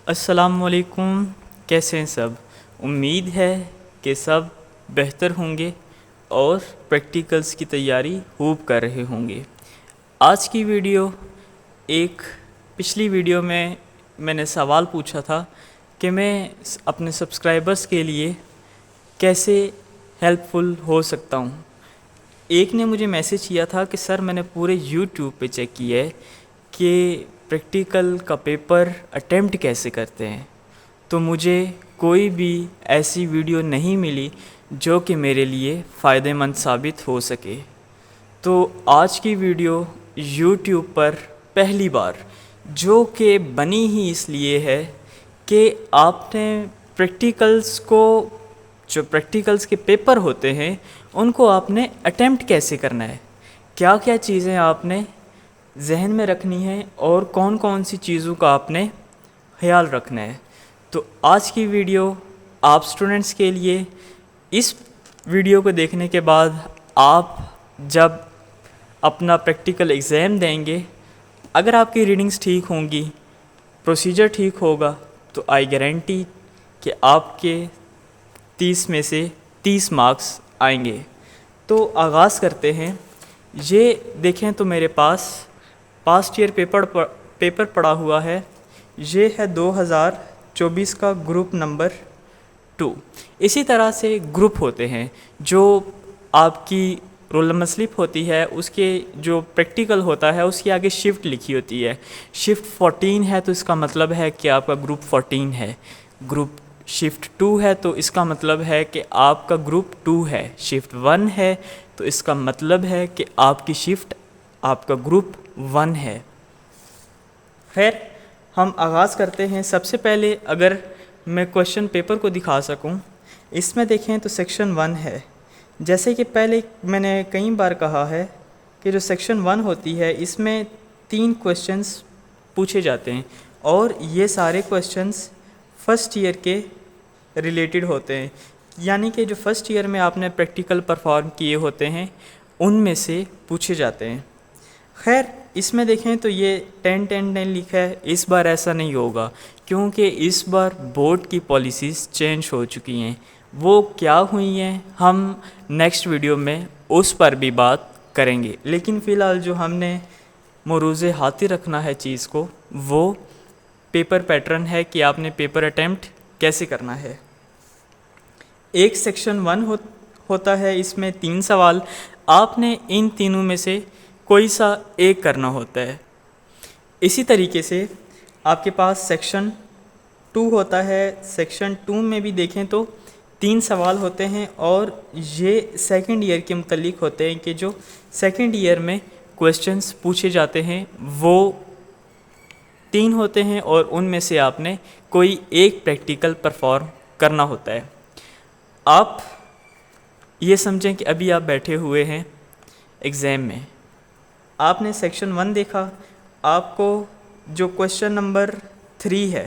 السلام علیکم، کیسے ہیں سب؟ امید ہے کہ سب بہتر ہوں گے اور پریکٹیکلز کی تیاری خوب کر رہے ہوں گے۔ آج کی ویڈیو پچھلی ویڈیو میں نے سوال پوچھا تھا کہ میں اپنے سبسکرائبرز کے لیے کیسے ہیلپ فل ہو سکتا ہوں۔ ایک نے مجھے میسیج کیا تھا کہ سر میں نے پورے یوٹیوب پہ چیک کیا ہے کہ پریکٹیکل کا پیپر اٹیمپٹ کیسے کرتے ہیں، تو مجھے کوئی بھی ایسی ویڈیو نہیں ملی جو کہ میرے لیے فائدہ مند ثابت ہو سکے۔ تو آج کی ویڈیو یوٹیوب پر پہلی بار جو کہ بنی ہی اس لیے ہے کہ آپ نے جو پریکٹیکلز کے پیپر ہوتے ہیں ان کو آپ نے اٹیمپٹ کیسے کرنا ہے، کیا کیا چیزیں آپ نے ذہن میں رکھنی ہے اور کون کون سی چیزوں کا آپ نے خیال رکھنا ہے۔ تو آج کی ویڈیو آپ سٹوڈنٹس کے لیے، اس ویڈیو کو دیکھنے کے بعد آپ جب اپنا پریکٹیکل ایگزام دیں گے، اگر آپ کی ریڈنگز ٹھیک ہوں گی، پروسیجر ٹھیک ہوگا، تو آئی گارنٹی کہ آپ کے 30 میں سے 30 مارکس آئیں گے۔ تو آغاز کرتے ہیں۔ یہ دیکھیں تو میرے پاس پاسٹ ایئر پیپر پڑا ہوا ہے، یہ ہے 2024 کا گروپ نمبر 2۔ اسی طرح سے گروپ ہوتے ہیں، جو آپ کی رول نمبر سلپ ہوتی ہے، اس کے جو پریکٹیکل ہوتا ہے اس کی آگے شفٹ لکھی ہوتی ہے۔ شفٹ 14 ہے تو اس کا مطلب ہے کہ آپ کا گروپ 14 ہے۔ گروپ شفٹ 2 ہے تو اس کا مطلب ہے کہ آپ کا گروپ 2 ہے۔ شفٹ 1 ہے تو اس کا مطلب ہے کہ آپ کا گروپ 1 ہے۔ خیر، ہم آغاز کرتے ہیں۔ سب سے پہلے اگر میں کوشچن پیپر کو دکھا سکوں، اس میں دیکھیں تو سیکشن 1 ہے۔ جیسے کہ پہلے میں نے کئی بار کہا ہے کہ جو سیکشن 1 ہوتی ہے اس میں 3 کویسچنز پوچھے جاتے ہیں، اور یہ سارے کویسچنز فرسٹ ایئر کے ریلیٹڈ ہوتے ہیں، یعنی کہ جو فرسٹ ایئر میں آپ نے پریکٹیکل پرفارم کیے ہوتے ہیں ان میں سے پوچھے جاتے ہیں۔ خیر، اس میں دیکھیں تو یہ 10-10-10 لکھا ہے۔ اس بار ایسا نہیں ہوگا کیونکہ اس بار بورڈ کی پالیسیز چینج ہو چکی ہیں۔ وہ کیا ہوئی ہیں ہم نیکسٹ ویڈیو میں اس پر بھی بات کریں گے، لیکن فی الحال جو ہم نے مروز ہاتھی رکھنا ہے چیز کو، وہ پیپر پیٹرن ہے کہ آپ نے پیپر اٹیمپٹ کیسے کرنا ہے۔ ایک سیکشن 1 ہوتا ہے، اس میں 3 سوال، آپ نے ان تینوں میں سے کوئی سا ایک کرنا ہوتا ہے۔ اسی طریقے سے آپ کے پاس سیکشن 2 ہوتا ہے۔ سیکشن 2 میں بھی دیکھیں تو 3 سوال ہوتے ہیں، اور یہ سیکنڈ ایئر کے متعلق ہوتے ہیں کہ جو سیکنڈ ایئر میں کویسچنز پوچھے جاتے ہیں وہ 3 ہوتے ہیں، اور ان میں سے آپ نے کوئی ایک پریکٹیکل پرفارم کرنا ہوتا ہے۔ آپ یہ سمجھیں کہ ابھی آپ بیٹھے ہوئے ہیں ایگزام میں، آپ نے سیکشن 1 دیکھا، آپ کو جو کویسچن نمبر 3 ہے،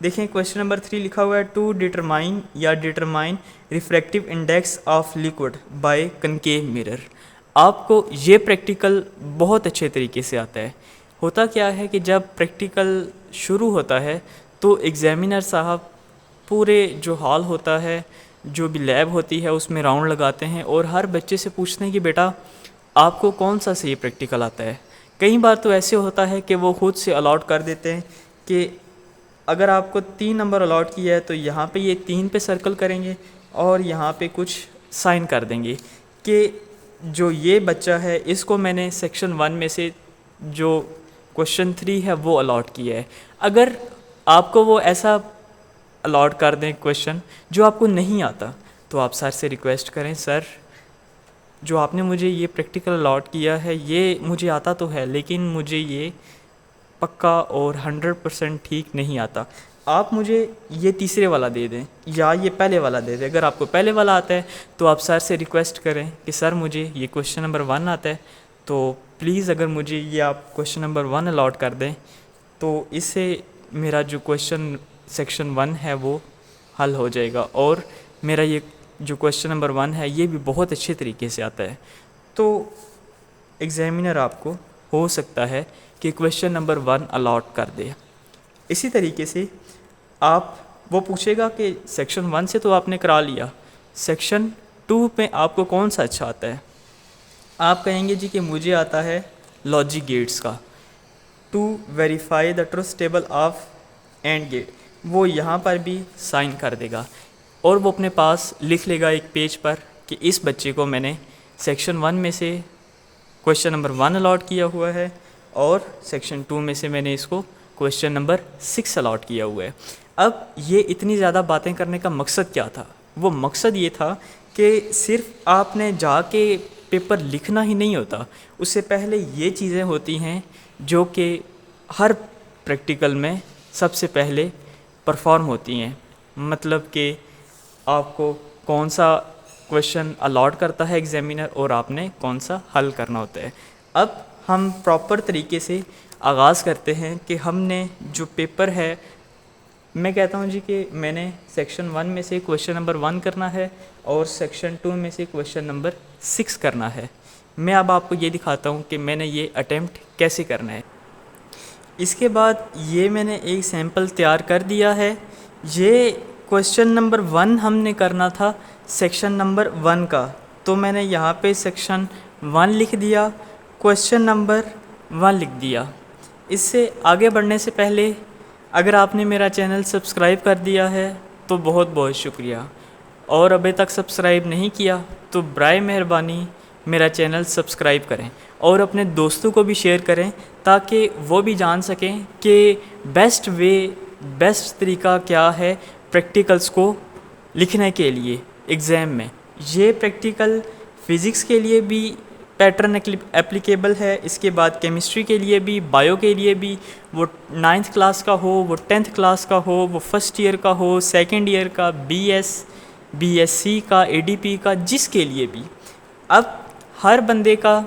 دیکھیں کویسچن نمبر 3 لکھا ہوا ہے to determine refractive index of liquid by concave mirror. آپ کو یہ پریکٹیکل بہت اچھے طریقے سے آتا ہے۔ ہوتا کیا ہے کہ جب پریکٹیکل شروع ہوتا ہے تو ایگزامینر صاحب پورے جو ہال ہوتا ہے، جو بھی لیب ہوتی ہے، اس میں راؤنڈ لگاتے ہیں اور ہر بچے سے پوچھتے ہیں کہ بیٹا آپ کو کون سا صحیح پریکٹیکل آتا ہے۔ کئی بار تو ایسے ہوتا ہے کہ وہ خود سے الاٹ کر دیتے ہیں کہ اگر آپ کو 3 نمبر الاٹ کیا ہے تو یہاں پہ یہ 3 پہ سرکل کریں گے اور یہاں پہ کچھ سائن کر دیں گے کہ جو یہ بچہ ہے اس کو میں نے سیکشن 1 میں سے جو کویسچن 3 ہے وہ الاٹ کیا ہے۔ اگر آپ کو وہ ایسا الاٹ کر دیں کویسچن جو آپ کو نہیں آتا، تو آپ سر سے ریکویسٹ کریں، سر جو آپ نے مجھے یہ پریکٹیکل الاٹ کیا ہے یہ مجھے آتا تو ہے لیکن مجھے یہ پکا اور 100% ٹھیک نہیں آتا، آپ مجھے یہ تیسرے والا دے دیں یا یہ پہلے والا دے دیں۔ اگر آپ کو پہلے والا آتا ہے تو آپ سر سے ریکویسٹ کریں کہ سر مجھے یہ کویسچن نمبر 1 آتا ہے، تو پلیز اگر مجھے یہ آپ کویسچن نمبر 1 الاٹ کر دیں تو اس سے میرا جو کویسچن سیکشن 1 ہے وہ حل ہو جائے گا، اور میرا یہ جو کویسچن نمبر 1 ہے یہ بھی بہت اچھے طریقے سے آتا ہے۔ تو ایگزامینر آپ کو ہو سکتا ہے کہ کویسچن نمبر 1 الاٹ کر دے۔ اسی طریقے سے آپ وہ پوچھے گا کہ سیکشن 1 سے تو آپ نے کرا لیا، سیکشن 2 میں آپ کو کون سا اچھا آتا ہے؟ آپ کہیں گے جی کہ مجھے آتا ہے لاجک گیٹس کا، to verify the truth table of and gate, وہ یہاں پر بھی سائن کر دے گا اور وہ اپنے پاس لکھ لے گا ایک پیج پر کہ اس بچے کو میں نے سیکشن 1 میں سے کویشچن نمبر 1 الاٹ کیا ہوا ہے اور سیکشن 2 میں سے میں نے اس کو کویشچن نمبر 6 الاٹ کیا ہوا ہے۔ اب یہ اتنی زیادہ باتیں کرنے کا مقصد کیا تھا؟ وہ مقصد یہ تھا کہ صرف آپ نے جا کے پیپر لکھنا ہی نہیں ہوتا، اس سے پہلے یہ چیزیں ہوتی ہیں جو کہ ہر پریکٹیکل میں سب سے پہلے پرفارم ہوتی ہیں، مطلب کہ آپ کو کون سا کویشچن الاٹ کرتا ہے ایگزامینر اور آپ نے کون سا حل کرنا ہوتا ہے۔ اب ہم پراپر طریقے سے آغاز کرتے ہیں کہ ہم نے جو پیپر ہے، میں کہتا ہوں جی کہ میں نے سیکشن 1 میں سے کویشچن نمبر 1 کرنا ہے اور سیکشن 2 میں سے کویشچن نمبر 6 کرنا ہے۔ میں اب آپ کو یہ دکھاتا ہوں کہ میں نے یہ اٹیمپٹ کیسے کرنا ہے۔ اس کے بعد یہ میں نے ایک سیمپل تیار کر دیا ہے۔ یہ کویشچن نمبر 1 ہم نے کرنا تھا سیکشن نمبر 1 کا، تو میں نے یہاں پہ سیکشن 1 لکھ دیا، کویشچن نمبر 1 لکھ دیا۔ اس سے آگے بڑھنے سے پہلے اگر آپ نے میرا چینل سبسکرائب کر دیا ہے تو بہت بہت شکریہ، اور ابھی تک سبسکرائب نہیں کیا تو برائے مہربانی میرا چینل سبسکرائب کریں اور اپنے دوستوں کو بھی شیئر کریں تاکہ وہ بھی جان سکیں کہ بیسٹ طریقہ کیا ہے پریکٹیکلز کو لکھنے کے لیے ایگزام میں۔ یہ پریکٹیکل فزکس کے لیے بھی پیٹرن اپلیکیبل ہے، اس کے بعد کیمسٹری کے لیے بھی، بایو کے لیے بھی، وہ 9th کلاس کا ہو، وہ 10th کلاس کا ہو، وہ فرسٹ ایئر کا ہو، سیکنڈ ایئر کا، بی ایس سی کا، اے ڈی پی کا، جس کے لیے بھی۔ اب ہر بندے کا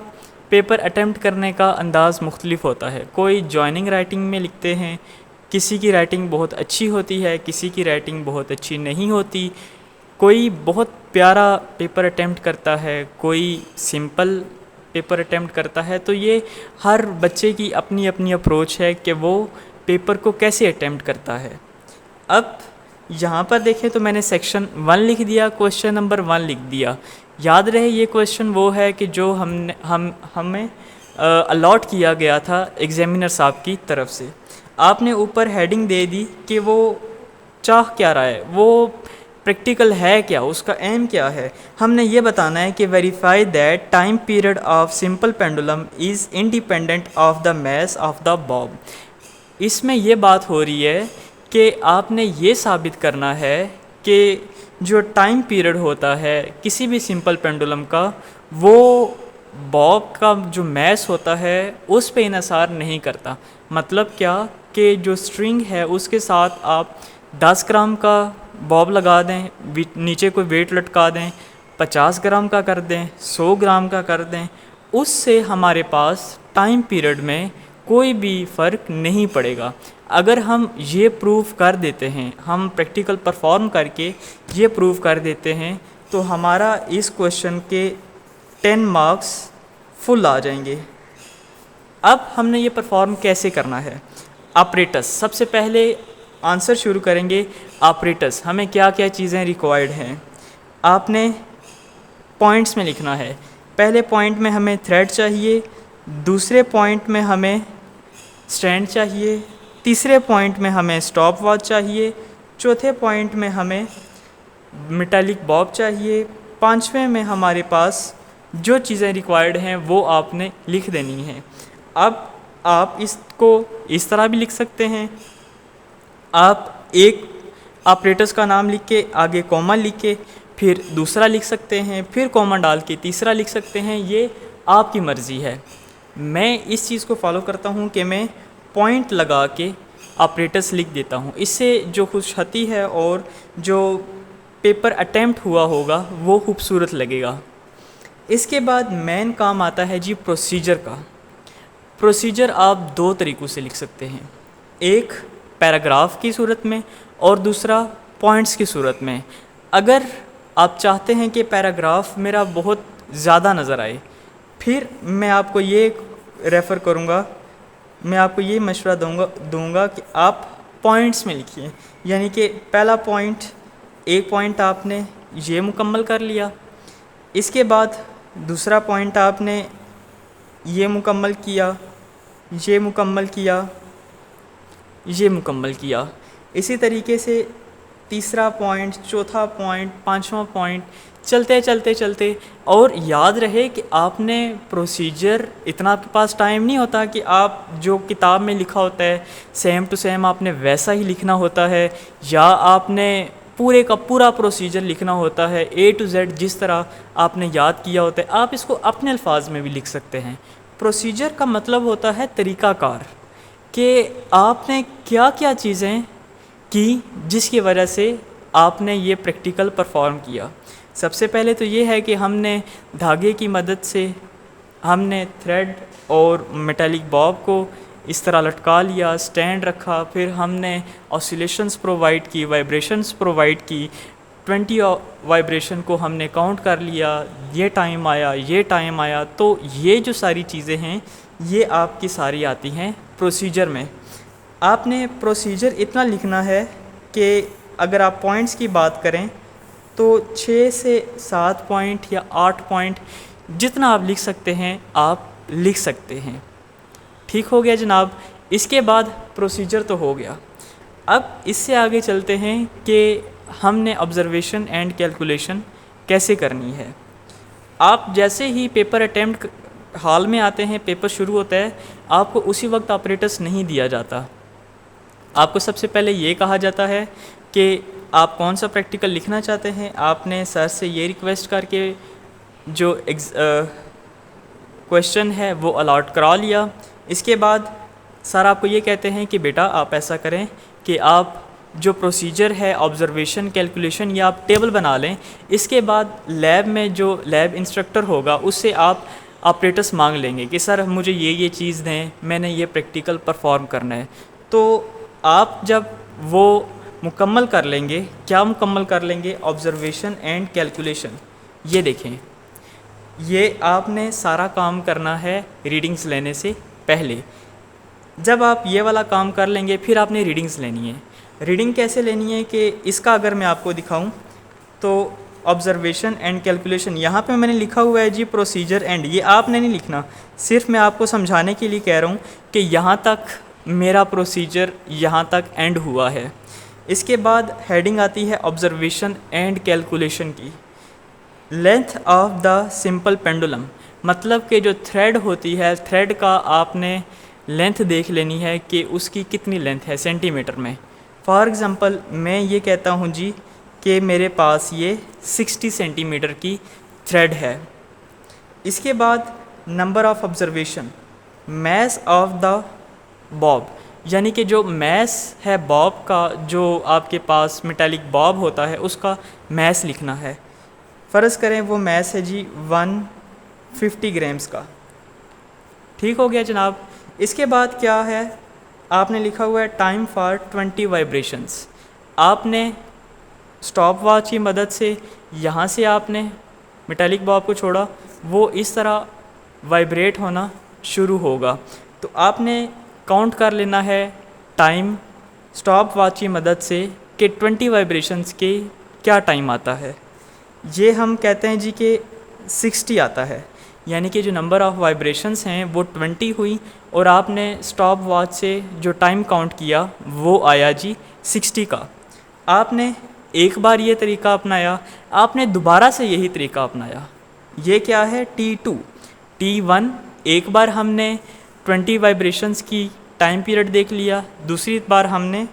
پیپر اٹیمپٹ کرنے کا انداز مختلف ہوتا ہے، کوئی جوائننگ رائٹنگ میں لکھتے ہیں، کسی کی رائٹنگ بہت اچھی ہوتی ہے، کسی کی رائٹنگ بہت اچھی نہیں ہوتی، کوئی بہت پیارا پیپر اٹیمپٹ کرتا ہے، کوئی سمپل پیپر اٹیمپٹ کرتا ہے۔ تو یہ ہر بچے کی اپنی اپنی اپروچ ہے کہ وہ پیپر کو کیسے اٹیمپٹ کرتا ہے۔ اب یہاں پر دیکھیں تو میں نے سیکشن 1 لکھ دیا، کویشچن نمبر 1 لکھ دیا۔ یاد رہے یہ کویشچن وہ ہے کہ جو ہمیں الاٹ کیا گیا تھا ایگزامینر صاحب کی طرف سے۔ آپ نے اوپر ہیڈنگ دے دی کہ وہ چاہ کیا رہا ہے، وہ پریکٹیکل ہے کیا، اس کا ایم کیا ہے۔ ہم نے یہ بتانا ہے کہ verify that time period of simple pendulum is independent of the mass of the باب۔ اس میں یہ بات ہو رہی ہے کہ آپ نے یہ ثابت کرنا ہے کہ جو ٹائم پیریڈ ہوتا ہے کسی بھی سمپل پینڈولم کا، وہ باب کا جو میس ہوتا ہے اس پہ انحصار نہیں کرتا۔ مطلب کیا کہ جو سٹرنگ ہے اس کے ساتھ آپ 10 گرام کا باب لگا دیں، نیچے کوئی ویٹ لٹکا دیں، 50 گرام کا کر دیں، 100 گرام کا کر دیں، اس سے ہمارے پاس ٹائم پیریڈ میں کوئی بھی فرق نہیں پڑے گا۔ اگر ہم یہ پروف کر دیتے ہیں، ہم پریکٹیکل پرفارم کر کے یہ پروف کر دیتے ہیں تو ہمارا اس کویشچن کے 10 مارکس فل آ جائیں گے۔ اب ہم نے یہ پرفارم کیسے کرنا ہے؟ آپریٹس، سب سے پہلے آنسر شروع کریں گے آپریٹس، ہمیں کیا کیا چیزیں ریکوائرڈ ہیں۔ آپ نے پوائنٹس میں لکھنا ہے۔ پہلے پوائنٹ میں ہمیں تھریڈ چاہیے، دوسرے پوائنٹ میں ہمیں سٹینڈ چاہیے، تیسرے پوائنٹ میں ہمیں سٹاپ واچ چاہیے، چوتھے پوائنٹ میں ہمیں میٹالک باب چاہیے، پانچویں میں ہمارے پاس جو چیزیں ریکوائرڈ ہیں وہ آپ نے لکھ دینی ہیں۔ اب آپ اس کو اس طرح بھی لکھ سکتے ہیں، آپ ایک آپریٹرس کا نام لکھ کے آگے کوما لکھ کے پھر دوسرا لکھ سکتے ہیں، پھر کوما ڈال کے تیسرا لکھ سکتے ہیں، یہ آپ کی مرضی ہے۔ میں اس چیز کو فالو کرتا ہوں کہ میں پوائنٹ لگا کے آپریٹرس لکھ دیتا ہوں، اس سے جو خوشخطی ہے اور جو پیپر اٹیمپٹ ہوا ہوگا وہ خوبصورت لگے گا۔ اس کے بعد مین کام آتا ہے جی پروسیجر کا۔ پروسیجر آپ 2 طریقوں سے لکھ سکتے ہیں، ایک پیراگراف کی صورت میں اور دوسرا پوائنٹس کی صورت میں۔ اگر آپ چاہتے ہیں کہ پیراگراف میرا بہت زیادہ نظر آئے، پھر میں آپ کو یہ ریفر کروں گا، میں آپ کو یہ مشورہ دوں گا کہ آپ پوائنٹس میں لکھیے. یعنی کہ پہلا پوائنٹ، ایک پوائنٹ آپ نے یہ مکمل کر لیا، اس کے بعد دوسرا پوائنٹ آپ نے یہ مکمل کیا، یہ مکمل کیا، یہ مکمل کیا. اسی طریقے سے تیسرا پوائنٹ، چوتھا پوائنٹ، پانچواں پوائنٹ، چلتے چلتے چلتے. اور یاد رہے کہ آپ نے پروسیجر، اتنا آپ کے پاس ٹائم نہیں ہوتا کہ آپ جو کتاب میں لکھا ہوتا ہے سیم ٹو سیم آپ نے ویسا ہی لکھنا ہوتا ہے، یا آپ نے پورے کا پورا پروسیجر لکھنا ہوتا ہے اے ٹو زیڈ جس طرح آپ نے یاد کیا ہوتا ہے. آپ اس کو اپنے الفاظ میں بھی لکھ سکتے ہیں. پروسیجر کا مطلب ہوتا ہے طریقہ کار، کہ آپ نے کیا کیا چیزیں کی جس کی وجہ سے آپ نے یہ پریکٹیکل پرفارم کیا. سب سے پہلے تو یہ ہے کہ ہم نے دھاگے کی مدد سے ہم نے تھریڈ اور میٹالک باب کو اس طرح لٹکا لیا، سٹینڈ رکھا، پھر ہم نے آسیلیشنز پرووائڈ کی، وائبریشنز پرووائڈ کی. 20 وائبریشن کو ہم نے کاؤنٹ کر لیا، یہ ٹائم آیا، یہ ٹائم آیا. تو یہ جو ساری چیزیں ہیں یہ آپ کی ساری آتی ہیں پروسیجر میں. آپ نے پروسیجر اتنا لکھنا ہے کہ اگر آپ پوائنٹس کی بات کریں تو 6 سے 7 پوائنٹ یا 8 پوائنٹ جتنا آپ لکھ سکتے ہیں آپ لکھ سکتے ہیں. ٹھیک ہو گیا جناب. اس کے بعد پروسیجر تو ہو گیا. اب اس سے آگے چلتے ہیں کہ ہم نے آبزرویشن اینڈ کیلکولیشن کیسے کرنی ہے. آپ جیسے ہی پیپر اٹیمپٹ ہال میں آتے ہیں، پیپر شروع ہوتا ہے، آپ کو اسی وقت آپریٹس نہیں دیا جاتا. آپ کو سب سے پہلے یہ کہا جاتا ہے کہ آپ کون سا پریکٹیکل لکھنا چاہتے ہیں. آپ نے سر سے یہ ریکویسٹ کر کے جو کویشچن ہے وہ الاٹ کرا لیا. اس کے بعد سر آپ کو یہ کہتے ہیں کہ بیٹا آپ ایسا کریں کہ آپ جو پروسیجر ہے آبزرویشن کیلکولیشن یا آپ ٹیبل بنا لیں. اس کے بعد لیب میں جو لیب انسٹرکٹر ہوگا اس سے آپ آپریٹس مانگ لیں گے کہ سر مجھے یہ چیز دیں، میں نے یہ پریکٹیکل پرفارم کرنا ہے. تو آپ جب وہ مکمل کر لیں گے، کیا مکمل کر لیں گے؟ Observation and calculation. یہ دیکھیں، یہ آپ نے سارا کام کرنا ہے ریڈنگز لینے سے پہلے. جب آپ یہ والا کام کر لیں گے پھر آپ نے ریڈنگز لینی ہے. ریڈنگ کیسے لینی ہے کہ اس کا اگر میں آپ کو دکھاؤں تو آبزرویشن اینڈ کیلکولیشن، یہاں پہ میں نے لکھا ہوا ہے جی پروسیجر اینڈ. یہ آپ نے نہیں لکھنا، صرف میں آپ کو سمجھانے کے لیے کہہ رہا ہوں کہ یہاں تک میرا پروسیجر یہاں تک اینڈ ہوا ہے. اس کے بعد ہیڈنگ آتی ہے آبزرویشن اینڈ کیلکولیشن کی. Length of the simple pendulum, مطلب کہ جو تھریڈ ہوتی ہے، تھریڈ کا آپ نے لینتھ دیکھ لینی ہے کہ اس کی کتنی لینتھ ہے سینٹی میٹر میں. فار ایگزامپل میں یہ کہتا ہوں جی کہ میرے پاس یہ 60 سینٹی میٹر کی تھریڈ ہے. اس کے بعد number of observation, mass of the باب، یعنی کہ جو میس ہے باب کا، جو آپ کے پاس میٹالک باب ہوتا ہے اس کا میس لکھنا ہے. فرض کریں وہ میس ہے جی 150 گرامز کا. ٹھیک ہو گیا جناب. اس کے بعد کیا ہے؟ آپ نے لکھا ہوا ہے ٹائم فار 20 وائبریشنز. آپ نے سٹاپ واچ کی مدد سے یہاں سے آپ نے میٹالک باب کو چھوڑا، وہ اس طرح وائبریٹ ہونا شروع ہوگا. تو آپ نے کاؤنٹ کر لینا ہے ٹائم سٹاپ واچ کی مدد سے کہ 20 وائبریشنز کے کیا ٹائم آتا ہے. یہ ہم کہتے ہیں جی کہ 60 آتا ہے، یعنی کہ جو نمبر آف وائبریشنز ہیں وہ 20 ہوئی اور آپ نے سٹاپ واچ سے جو ٹائم کاؤنٹ کیا وہ آیا جی 60 کا. آپ نے ایک بار یہ طریقہ اپنایا، آپ نے دوبارہ سے یہی طریقہ اپنایا. یہ کیا ہے؟ T2 T1. ایک بار ہم نے 20 وائبریشنز کی ٹائم پیریڈ دیکھ لیا، دوسری بار ہم نے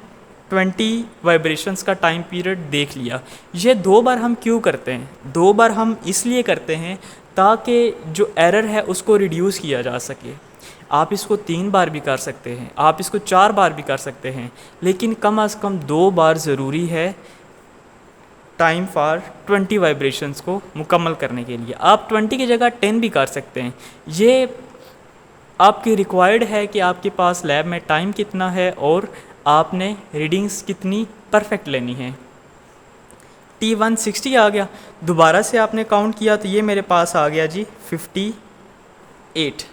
20 وائبریشنز کا ٹائم پیریڈ دیکھ لیا. یہ 2 بار ہم کیوں کرتے ہیں؟ 2 بار ہم اس لیے کرتے ہیں تاکہ جو ایرر ہے اس کو ریڈیوس کیا جا سکے. آپ اس کو 3 بار بھی کر سکتے ہیں، آپ اس کو 4 بار بھی کر سکتے ہیں، لیکن کم از کم 2 بار ضروری ہے ٹائم فار 20 وائبریشنز کو مکمل کرنے کے لیے. آپ 20 کی جگہ 10 بھی کر سکتے ہیں. یہ آپ کی ریکوائرڈ ہے کہ آپ کے پاس لیب میں ٹائم کتنا ہے اور آپ نے ریڈنگز کتنی پرفیکٹ لینی ہے. T1 60 آ گیا، دوبارہ سے آپ نے کاؤنٹ کیا تو یہ میرے پاس آ گیا جی 58.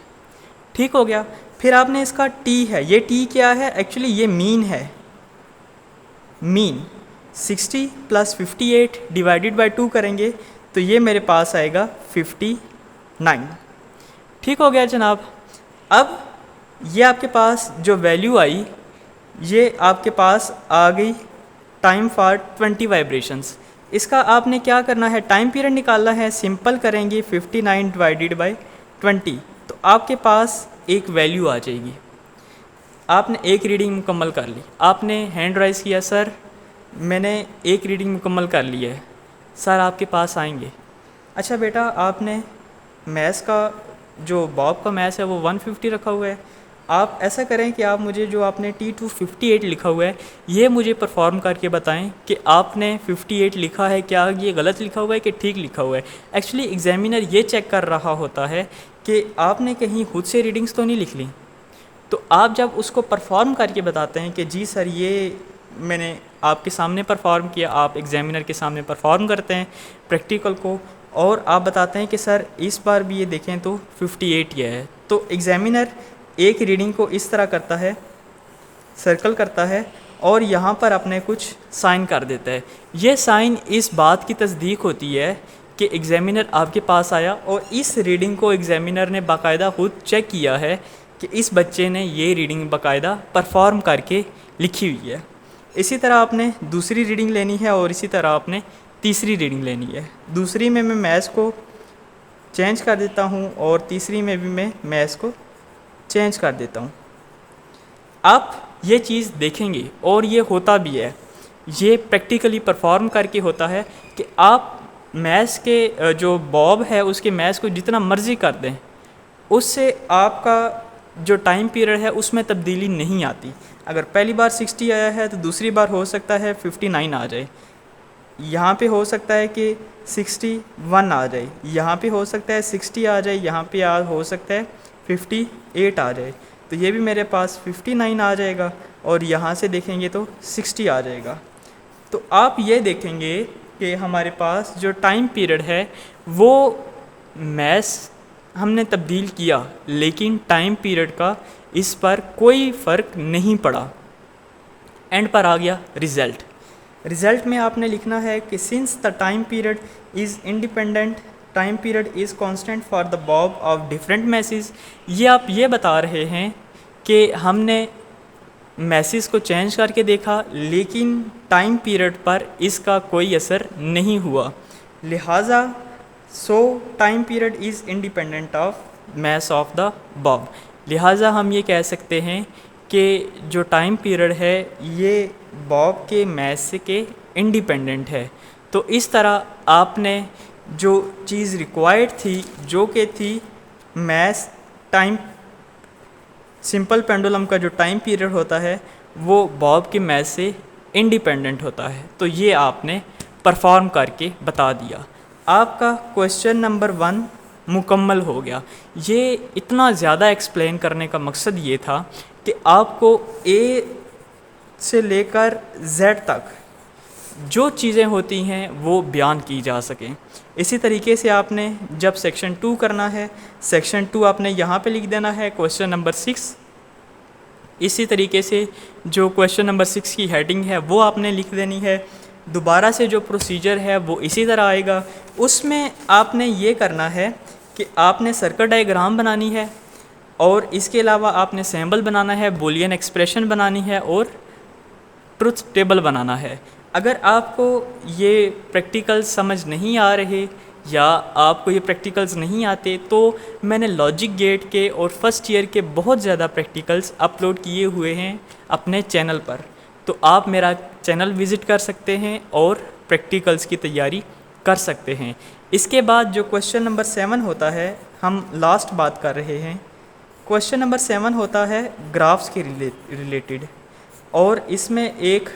ٹھیک ہو گیا. پھر آپ نے اس کا T ہے، یہ T کیا ہے؟ ایکچولی یہ مین ہے. مین 60 + 58 / 2 کریں گے تو یہ میرے پاس آئے گا 59. ٹھیک ہو گیا جناب. اب یہ آپ کے پاس جو ویلیو آئی یہ آپ کے پاس آ گئی ٹائم فار 20 وائبریشنس. اس کا آپ نے کیا کرنا ہے, ٹائم پیریڈ نکالنا ہے. سمپل کریں گے 59 / 20 تو آپ کے پاس ایک ویلیو آ جائے گی. آپ نے ایک ریڈنگ مکمل کر لی. آپ نے ہینڈ رائز کیا, سر میں نے ایک ریڈنگ مکمل کر لی ہے. سر آپ کے پاس آئیں گے, اچھا بیٹا آپ نے میتھس کا جو باب کا میتھس ہے وہ 150 رکھا ہوا ہے. آپ ایسا کریں کہ آپ مجھے جو آپ نے T258 لکھا ہوا ہے یہ مجھے پرفارم کر کے بتائیں کہ آپ نے 58 لکھا ہے, کیا یہ غلط لکھا ہوا ہے کہ ٹھیک لکھا ہوا ہے. ایکچولی ایگزامینر یہ چیک کر رہا ہوتا ہے کہ آپ نے کہیں خود سے ریڈنگز تو نہیں لکھ لیں. تو آپ جب اس کو پرفارم کر کے بتاتے ہیں کہ جی سر یہ میں نے آپ کے سامنے پرفارم کیا, آپ ایگزامینر کے سامنے پرفارم کرتے ہیں پریکٹیکل کو, اور آپ بتاتے ہیں کہ سر اس بار بھی یہ دیکھیں تو 58 یہ ہے, تو ایگزامینر ایک ریڈنگ کو اس طرح کرتا ہے, سرکل کرتا ہے اور یہاں پر اپنے کچھ سائن کر دیتا ہے. یہ سائن اس بات کی تصدیق ہوتی ہے کہ ایگزامینر آپ کے پاس آیا اور اس ریڈنگ کو ایگزامینر نے باقاعدہ خود چیک کیا ہے کہ اس بچے نے یہ ریڈنگ باقاعدہ پرفارم کر کے لکھی ہوئی ہے. اسی طرح آپ نے دوسری ریڈنگ لینی ہے اور اسی طرح آپ نے تیسری ریڈنگ لینی ہے. دوسری میں میتھس کو چینج کر دیتا ہوں اور تیسری میں بھی میں میتھس کو چینج کر دیتا ہوں. آپ یہ چیز دیکھیں گے اور یہ ہوتا بھی ہے, یہ پریکٹیکلی پرفارم کر کے ہوتا ہے کہ آپ میتھس کے جو باب ہے اس کے میتھس کو جتنا مرضی کر دیں اس سے آپ کا جو ٹائم پیریڈ ہے اس میں تبدیلی نہیں آتی. اگر پہلی بار 60 آیا ہے تو دوسری بار ہو سکتا ہے 59 آ جائے, یہاں پہ ہو سکتا ہے کہ 61 آ جائے, یہاں پہ ہو سکتا ہے 60 آ جائے, یہاں پہ ہو سکتا ہے 58 آ جائے. تو یہ بھی میرے پاس 59 آ جائے گا اور یہاں سے دیکھیں گے تو 60 آ جائے گا. تو آپ یہ دیکھیں گے کہ ہمارے پاس جو ٹائم پیریڈ ہے وہ میتھس ہم نے تبدیل کیا لیکن ٹائم پیریڈ کا اس پر کوئی فرق نہیں پڑا. اینڈ پر آ گیا رزلٹ. رزلٹ میں آپ نے لکھنا ہے کہ since the time period is independent time period is constant for the باب آف ڈفرینٹ میسز. یہ آپ یہ بتا رہے ہیں کہ ہم نے میسز کو چینج کر کے دیکھا لیکن ٹائم پیریڈ پر اس کا کوئی اثر نہیں ہوا, لہٰذا time period is independent of mass of the باب. لہٰذا ہم یہ کہہ سکتے ہیں کہ جو ٹائم پیریڈ ہے یہ باب کے میس کے انڈیپینڈنٹ ہے. تو اس طرح آپ نے جو چیز ریکوائرڈ تھی جو کہ تھی میس ٹائم سمپل پینڈولم کا جو ٹائم پیریڈ ہوتا ہے وہ باب کے میس سے انڈیپینڈنٹ ہوتا ہے, تو یہ آپ نے پرفارم کر کے بتا دیا. آپ کا کویشچن نمبر 1 مکمل ہو گیا. یہ اتنا زیادہ ایکسپلین کرنے کا مقصد یہ تھا کہ آپ کو اے سے لے کر زیڈ تک جو چیزیں ہوتی ہیں وہ بیان کی جا سکیں. اسی طریقے سے آپ نے جب سیکشن 2 کرنا ہے, سیکشن 2 آپ نے یہاں پہ لکھ دینا ہے کویشچن نمبر 6. اسی طریقے سے جو کویشچن نمبر 6 کی ہیڈنگ ہے وہ آپ نے لکھ دینی ہے. دوبارہ سے جو پروسیجر ہے وہ اسی طرح آئے گا. اس میں آپ نے یہ کرنا ہے کہ آپ نے سرکٹ ڈائیگرام بنانی ہے اور اس کے علاوہ آپ نے سیمبل بنانا ہے, بولین ایکسپریشن بنانی ہے اور ٹروتھ ٹیبل بنانا ہے. اگر آپ کو یہ پریکٹیکلز سمجھ نہیں آ رہے یا آپ کو یہ پریکٹیکلز نہیں آتے تو میں نے لاجک گیٹ کے اور فرسٹ ایئر کے بہت زیادہ پریکٹیکلز اپلوڈ کیے ہوئے ہیں اپنے چینل پر, تو آپ میرا چینل وزٹ کر سکتے ہیں اور پریکٹیکلز کی تیاری کر سکتے ہیں. اس کے بعد جو کویشچن نمبر 7 ہوتا ہے, ہم لاسٹ بات کر رہے ہیں, کویشچن نمبر 7 ہوتا ہے گرافس کے ریلیٹڈ, اور اس میں ایک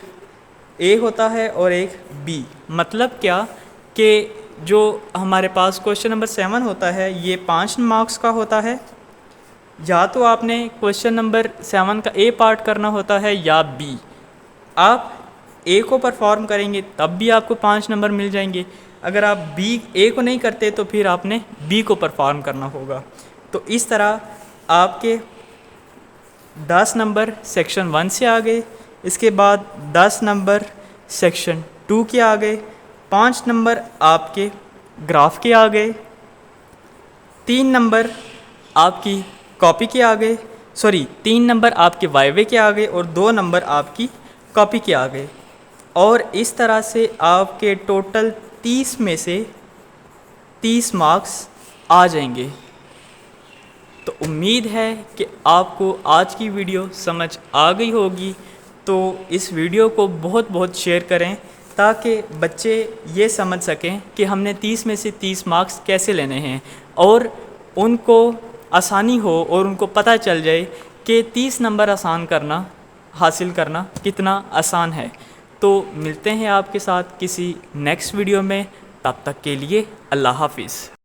اے ہوتا ہے اور ایک بی. مطلب کیا کہ جو ہمارے پاس کویشچن نمبر 7 ہوتا ہے یہ 5 مارکس کا ہوتا ہے, یا تو آپ نے کویشچن نمبر 7 کا اے پارٹ کرنا ہوتا ہے یا بی. آپ اے کو پرفارم کریں گے تب بھی آپ کو 5 نمبر مل جائیں گے, اگر آپ بی اے کو نہیں کرتے تو پھر آپ نے بی کو پرفارم کرنا ہوگا. تو اس طرح آپ کے 10 نمبر سیکشن 1 سے آ گئے, اس کے بعد 10 نمبر سیکشن 2 کے آ گئے، 5 نمبر آپ کے گراف کے آ گئے، 3 نمبر آپ کی کاپی کے آ گئے، 3 نمبر آپ کے وائوے کے آ گئے اور 2 نمبر آپ کی کاپی کے آ گئے، اور اس طرح سے آپ کے ٹوٹل 30 میں سے 30 مارکس آ جائیں گے۔ تو امید ہے کہ آپ کو آج کی ویڈیو سمجھ آ گئی ہوگی، تو اس ویڈیو کو بہت بہت شیئر کریں تاکہ بچے یہ سمجھ سکیں کہ ہم نے 30 میں سے 30 مارکس کیسے لینے ہیں، اور ان کو آسانی ہو اور ان کو پتہ چل جائے کہ 30 نمبر حاصل کرنا کتنا آسان ہے۔ تو ملتے ہیں آپ کے ساتھ کسی نیکسٹ ویڈیو میں، تب تک کے لیے اللہ حافظ۔